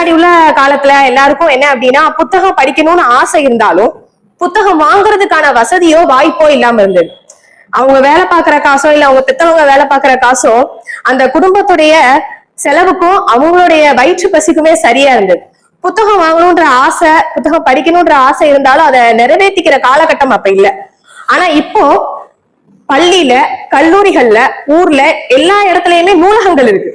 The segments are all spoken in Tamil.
முன்னாடி உள்ள காலத்துல எல்லாருக்கும் என்ன அப்படின்னா புத்தகம் படிக்கணும்னு ஆசை இருந்தாலும் புத்தகம் வாங்குறதுக்கான வசதியோ வாய்ப்போ இல்லாம இருந்தது. அவங்க வேலை பார்க்கிற காசோ இல்ல அவங்க பெத்தவங்க வேலை பார்க்கிற காசோ அந்த குடும்பத்துடைய செலவுக்கும் அவங்களுடைய வயிற்று பசிக்குமே சரியா இருந்தது. புத்தகம் வாங்கணும்ன்ற ஆசை, புத்தகம் படிக்கணும்ன்ற ஆசை இருந்தாலும் அதை நிறைவேற்றிக்கிற காலகட்டம் அப்ப இல்ல. ஆனா இப்போ பள்ளியில, கல்லூரிகள்ல, ஊர்ல எல்லா இடத்துலயுமே நூலகங்கள் இருக்கு.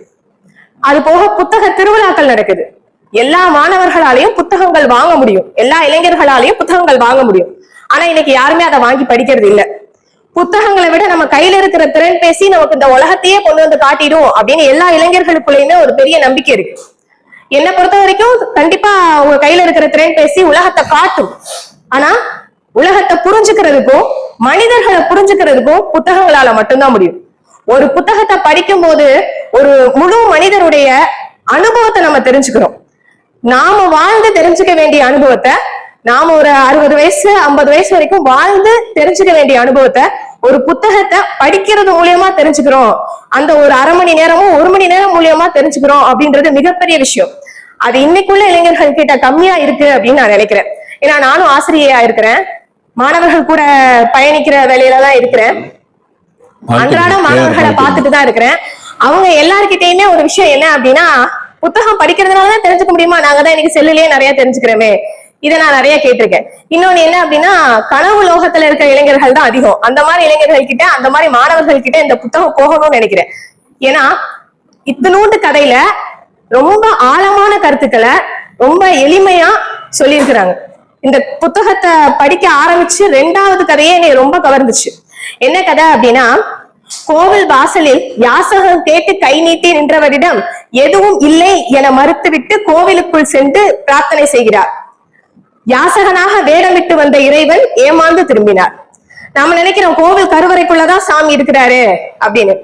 அது போக புத்தக திருவிழாக்கள் நடக்குது. எல்லா மாணவர்களாலையும் புத்தகங்கள் வாங்க முடியும், எல்லா இளைஞர்களாலையும் புத்தகங்கள் வாங்க முடியும். ஆனா இன்னைக்கு யாருமே அதை வாங்கி படிக்கிறது இல்ல. புத்தகங்களை விட நம்ம கையில இருக்கிற திறன் பேசி நமக்கு இந்த உலகத்தையே கொண்டு வந்து காட்டிடும் அப்படின்னு எல்லா இளைஞர்களுக்குள்ளயுமே ஒரு பெரிய நம்பிக்கை இருக்கு. என்னை பொறுத்த வரைக்கும் கண்டிப்பா உங்க கையில இருக்கிற திறன் பேசி உலகத்தை காட்டும். ஆனா உலகத்தை புரிஞ்சுக்கிறதுக்கும் மனிதர்களை புரிஞ்சுக்கிறதுக்கும் புத்தகங்களால மட்டும்தான் முடியும். ஒரு புத்தகத்தை படிக்கும் போது ஒரு முழு மனிதருடைய அனுபவத்தை நம்ம தெரிஞ்சுக்கிறோம். நாம வாழ்ந்து தெரிஞ்சுக்க வேண்டிய அனுபவத்தை, நாம ஒரு 60 வயசு 50 வயசு வரைக்கும் வாழ்ந்து தெரிஞ்சுக்க வேண்டிய அனுபவத்தை ஒரு புத்தகத்தை படிக்கிறது மூலியமா தெரிஞ்சுக்கிறோம். அந்த ஒரு அரை மணி நேரமும் 1 மணி நேரம் மூலியமா தெரிஞ்சுக்கிறோம் அப்படின்றது மிகப்பெரிய விஷயம். அது இன்னைக்குள்ள இளைஞர்கள் கிட்ட கம்மியா இருக்கு அப்படின்னு நான் நினைக்கிறேன். ஏன்னா நானும் ஆசிரியையா இருக்கிறேன், மாணவர்கள் கூட பயணிக்கிற வேலையில தான் இருக்கிறேன், அன்றாட மாணவர்களை பார்த்துட்டு தான் இருக்கிறேன். அவங்க எல்லார்கிட்டயுமே ஒரு விஷயம் என்ன அப்படின்னா, புத்தகம் படிக்கிறதுனாலதான் தெரிஞ்சுக்க முடியுமா, நாங்க தான் இன்னைக்கு செல்லுலயே நிறைய தெரிஞ்சுக்கிறோமே, இதை நான் நிறைய கேட்டிருக்கேன். இன்னொன்னு என்ன அப்படின்னா, கனவு லோகத்துல இருக்கிற இளைஞர்கள் தான் அதிகம். அந்த மாதிரி இளைஞர்கள் கிட்ட, அந்த மாதிரி மாணவர்கள் கிட்ட இந்த புத்தகம் போகணும்னு நினைக்கிறேன். ஏன்னா இத்தனூண்டு கதையில ரொம்ப ஆழமான கருத்துக்களை ரொம்ப எளிமையா சொல்லியிருக்கிறாங்க. இந்த புத்தகத்தை படிக்க ஆரம்பிச்சு 2வது கதையே என்னை ரொம்ப கவர்ந்துச்சு. என்ன கதை அப்படின்னா, கோவில் வாசலில் யாசகம் கேட்டு கை நீட்டி நின்றவரிடம் எதுவும் இல்லை என மறுத்துவிட்டு கோவிலுக்குள் சென்று பிரார்த்தனை செய்கிறார். யாசகனாக வேடமிட்டு வந்த இறைவன் ஏமாந்து திரும்பினார். நாம நினைக்கிறோம் கோவில் கருவறைக்குள்ளதான் சாமி இருக்கிறாரு அப்படின்னு.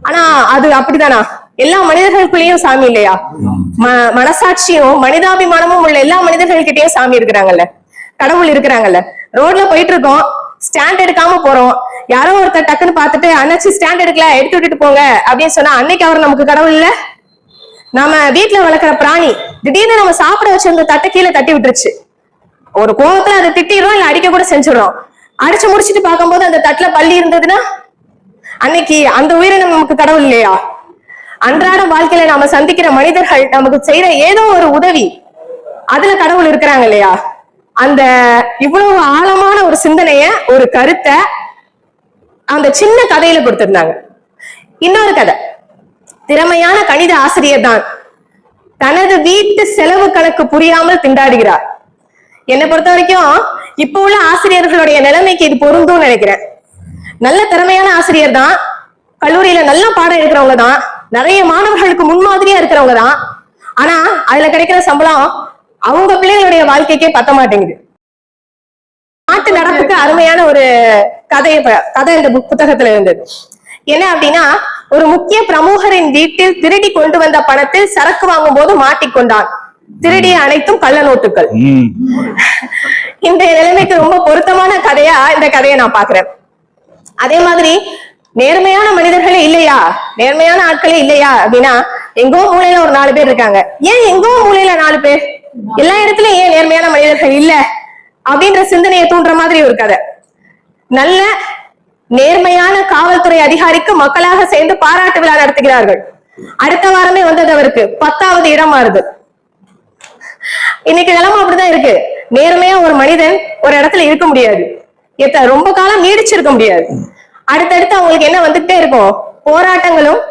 ஆனா அது அப்படித்தானா? எல்லா மனிதர்களுக்குள்ளேயும் சாமி இல்லையா? மனசாட்சியும் மனிதாபிமானமும் உள்ள எல்லா மனிதர்கள்கிட்டயும் சாமி இருக்கிறாங்கல்ல, கடவுள் இருக்கிறாங்கல்ல. ரோட்ல போயிட்டு இருக்கோம், ஸ்டாண்ட் எடுக்காம போறோம், யாரோ ஒருத்தர் டக்குன்னு பார்த்துட்டு அண்ணாச்சி ஸ்டாண்ட் எடுக்கல, எடுத்து விட்டுட்டு போங்க அப்படின்னு சொன்னா அன்னைக்கு அவர் நமக்கு கடவுள் இல்ல? நம்ம வீட்டுல வளர்க்குற பிராணி திடீர்னு நம்ம சாப்பிட வச்சிருந்த தட்டை கீழே தட்டி விட்டுருச்சு, ஒரு கோபத்துல அதை திட்டிடுறோம், இல்ல அடிக்க கூட செஞ்சிடறோம். அடிச்சு முடிச்சுட்டு பார்க்கும்போது அந்த தட்டுல பள்ளி இருந்ததுன்னா அன்னைக்கு அந்த உயிரினம் நமக்கு கடவுள் இல்லையா? அன்றாட வாழ்க்கையில நாம சந்திக்கிற மனிதர்கள் நமக்கு செய்யற ஏதோ ஒரு உதவி, அதுல கடவுள் இருக்கிறாங்க இல்லையா? அந்த இவ்வளவு ஆழமான ஒரு சிந்தனைய, ஒரு கருத்தை அந்த சின்ன கதையில கொடுத்திருந்தாங்க. இன்னொரு கதை, திறமையான கணித ஆசிரியர் தான் தனது வீட்டு செலவு கணக்கு புரியாமல் திண்டாடுகிறார். என்னை பொறுத்த வரைக்கும் இப்ப உள்ள ஆசிரியர்களுடைய நிலைமைக்கு இது பொருந்தும் நினைக்கிறேன். நல்ல திறமையான ஆசிரியர் தான், கல்லூரியில நல்ல பாடம் எடுக்கிறவங்க தான், நிறைய மாணவர்களுக்கு முன்மாதிரியா இருக்கிறவங்க தான். ஆனா அதுல கிடைக்கிற சம்பளம் அவங்க பிள்ளைகளுடைய வாழ்க்கைக்கே பத்த மாட்டேங்குது. நாட்டு நடப்புக்கு அருமையான ஒரு கதை இந்த புத்தகத்துல இருந்தது. என்ன அப்படின்னா, ஒரு முக்கிய பிரமுகரின் வீட்டில் திருடி கொண்டு வந்த பணத்தில் சரக்கு வாங்கும் போது மாட்டிக்கொண்டான். திருடிய அனைத்தும் கள்ள நோட்டுகள். இந்த நிலைமைக்கு ரொம்ப பொருத்தமான கதையா இந்த கதையை நான் பாக்குறேன். அதே மாதிரி நேர்மையான மனிதர்களே இல்லையா, நேர்மையான ஆட்களே இல்லையா அப்படின்னா, எங்கோ மூலையில ஒரு 4 பேர் இருக்காங்க. ஏன் எங்கோ மூலையில 4 பேர், எல்லா இடத்துலயும் ஏன் நேர்மையான மனிதர்கள் இல்ல அப்படின்ற சிந்தனையை தூண்டுற மாதிரி ஒரு கதை. நல்ல நேர்மையான காவல்துறை அதிகாரிக்கு மக்களாக சேர்ந்து பாராட்டு விழா நடத்துகிறார்கள். அடுத்த வாரமே வந்தது அவருக்கு 10வது இடம் மாறுது. இன்னைக்கு நிலைமை அப்படிதான் இருக்கு. நேர்மையா ஒரு மனிதன் ஒரு இடத்துல இருக்க முடியாது, ரொம்ப காலம் நீடிச்சிருக்க முடியாது. அடுத்தடுத்து அவங்களுக்கு என்ன வந்துகிட்டே இருக்கும், போராட்டங்களும்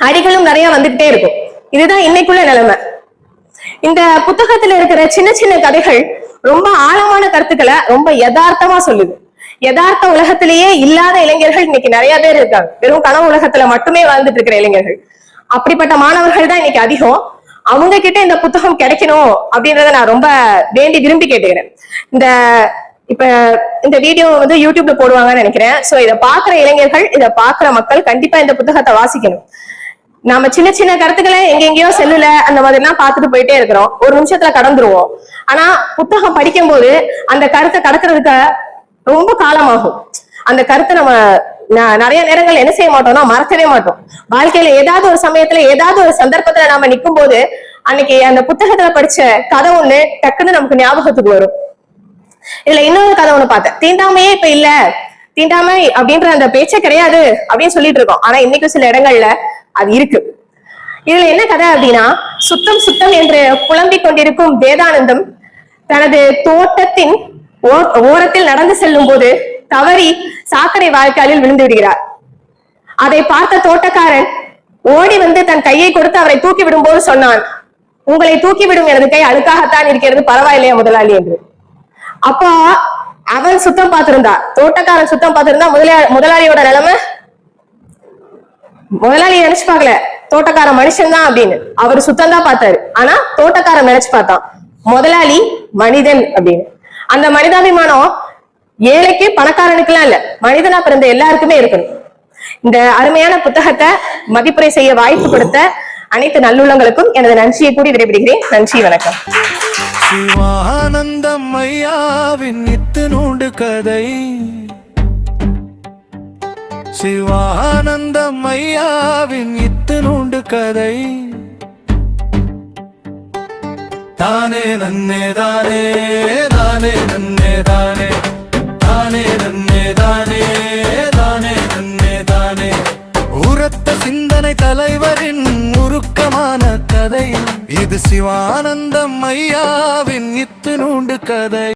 அடிகளும் நிறைய வந்துகிட்டே இருக்கும். இதுதான் இன்னைக்குள்ள நிலைமை. இந்த புத்தகத்துல இருக்கிற சின்ன சின்ன கதைகள் ரொம்ப ஆழமான கருத்துக்களை ரொம்ப யதார்த்தமா சொல்லுது. யதார்த்த உலகத்திலேயே இல்லாத இளைஞர்கள் இன்னைக்கு நிறைய பேர் இருக்காங்க. வெறும் கனவு உலகத்துல மட்டுமே வாழ்ந்துட்டு இருக்கிற இளைஞர்கள், அப்படிப்பட்ட மாணவர்கள் தான் இன்னைக்கு அதிகம். அவங்க கிட்ட இந்த புத்தகம் கிடைக்கணும் அப்படின்றத நான் ரொம்ப வேண்டி விரும்பி கேட்டுக்கிறேன். இப்ப இந்த வீடியோ யூடியூப்ல போடுவாங்கன்னு நினைக்கிறேன். சோ இதை பாக்குற இளைஞர்கள், இதை பாக்குற மக்கள் கண்டிப்பா இந்த புத்தகத்தை வாசிக்கணும். நாம சின்ன சின்ன கருத்துக்களை எங்கெங்கயோ செல்லுல அந்த மாதிரி எல்லாம் பார்த்துட்டு போயிட்டே இருக்கிறோம், ஒரு நிமிஷத்துல கடந்துருவோம். ஆனா புத்தகம் படிக்கும் போது அந்த கருத்தை கடக்கிறதுக்கு ரொம்ப காலமாகும். அந்த கருத்தை நம்ம நிறைய நேரங்கள் என்ன செய்ய மாட்டோம்னா மறக்கவே மாட்டோம். வாழ்க்கையில ஏதாவது ஒரு சமயத்துல ஏதாவது ஒரு சந்தர்ப்பத்துல நாம நிற்கும் போது அன்னைக்கு அந்த புத்தகத்துல படிச்ச கதை ஒண்ணு டக்குன்னு நமக்கு ஞாபகத்துக்கு வரும். இதுல இன்னொரு கதை ஒண்ணு பார்த்தேன். தீண்டாமையே இப்ப இல்ல, தீண்டாமை அப்படின்ற அந்த பேச்சே கிடையாது அப்படின்னு சொல்லிட்டு இருக்கோம். ஆனா இன்னைக்கு சில இடங்கள்ல அது இருக்கு. இதுல என்ன கதை அப்படின்னா, சுத்தம் சுத்தம் என்று புலம்பிக் கொண்டிருக்கும் வேதானந்தம் தனது தோட்டத்தின் ஓரத்தில் நடந்து செல்லும் போது தவறி சாக்கடை வாய்க்காலில் விழுந்து விடுகிறார். அதை பார்த்த தோட்டக்காரன் ஓடி வந்து தன் கையை கொடுத்து அவரை தூக்கி விடும் போது சொன்னான், உங்களை தூக்கி விடும் எனது கை அழுக்காகத்தான் இருக்கிறது, பரவாயில்லையா முதலாளி என்று. அப்போ அவன் சுத்தம் பார்த்திருந்தா, தோட்டக்காரன் சுத்தம் பார்த்திருந்தா முதலாளியோட நிலைமை, முதலாளி நினைச்சு பார்க்கல தோட்டக்காரன் மனுஷன் தான் அப்படின்னு. அவர் சுத்தம் தான் பார்த்தாரு. ஆனா தோட்டக்காரன் நினைச்சு பார்த்தான் முதலாளி மனிதன் அப்படின்னு. அந்த மனிதாபிமானம் ஏழைக்கு பணக்காரனுக்கு எல்லாம் இல்ல, மனிதனா பிறந்த எல்லாருக்குமே இருக்கணும். இந்த அருமையான புத்தகத்தை மதிப்புரை செய்ய வாய்ப்பு கொடுத்த அனைத்து நல்லுள்ளங்களுக்கும் எனது நன்றியை கூறி விடைபெறுகிறேன். நன்றி, வணக்கம். சிவானந்தம் ஐயாவின் இத்தினூண்டு கதை, சிவானந்தம் ஐயாவின் இத்தினூண்டு கதை. தானே நன்னே தானே தானே நன்னே தானே தானே நன்னே தானே தானே நன்னே தானே. உரத்த சிந்தனை தலைவரின் உருக்கமான கதை இது, சிவானந்தம் ஐயாவின் இத்தினூண்டு கதை.